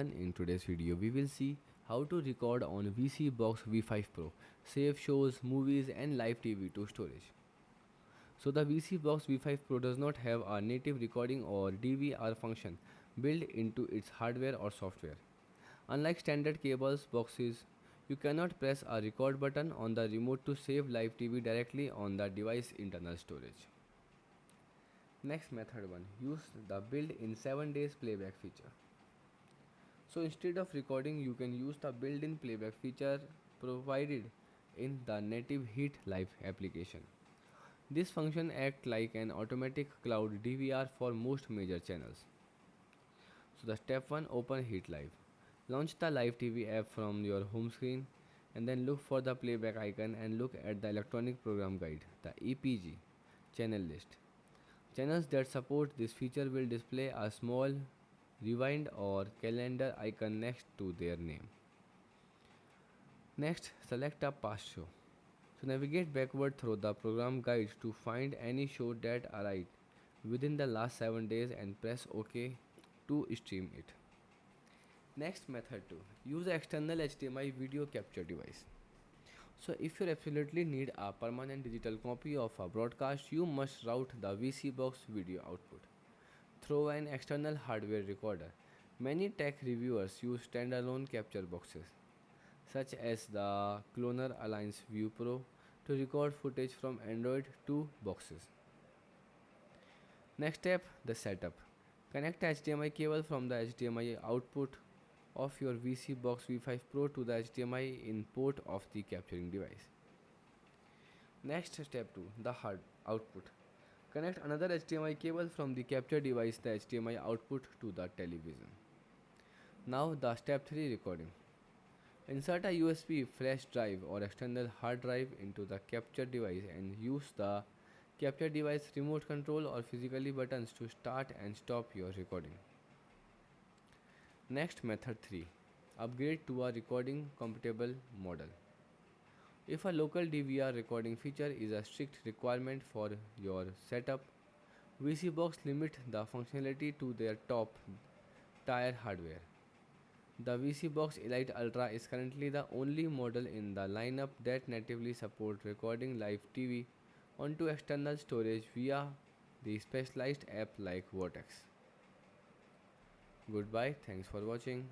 In today's video, we will see how to record on VSeeBox V5 Pro, save shows, movies, and live TV to storage. So the VSeeBox V5 Pro does not have a native recording or DVR function built into its hardware or software. Unlike standard cables boxes, you cannot press a record button on the remote to save live TV directly on the device internal storage. Next method 1. Use the built-in 7 days playback feature. So instead of recording, you can use the built-in playback feature provided in the native Heat Live application. This function acts like an automatic cloud DVR for most major channels. So the step 1, open Heat Live. Launch the Live TV app from your home screen and then look for the playback icon and look at the electronic program guide, the EPG channel list. Channels that support this feature will display a small rewind or calendar icon next to their name. Next, select a past show. So navigate backward through the program guide to find any show that arrived within the last 7 days and press OK to stream it. Next method 2. Use external HDMI video capture device. So if you absolutely need a permanent digital copy of a broadcast, you must route the VSeeBox video output through an external hardware recorder. Many tech reviewers use standalone capture boxes, such as the Cloner Alliance View Pro, to record footage from Android to boxes. Next step, the setup. Connect HDMI cable from the HDMI output of your VSeeBox V5 Pro to the HDMI in port of the capturing device. Next step 2, the hard output. Connect another HDMI cable from the capture device, the HDMI output, to the television. Now the step 3, recording. Insert a USB flash drive or external hard drive into the capture device and use the capture device remote control or physically buttons to start and stop your recording. Next, method 3. Upgrade to a recording compatible model. If a local DVR recording feature is a strict requirement for your setup, VSeeBox limit the functionality to their top tier hardware. The VSeeBox Elite Ultra is currently the only model in the lineup that natively supports recording live TV onto external storage via the specialized app like Vortex. Goodbye, thanks for watching.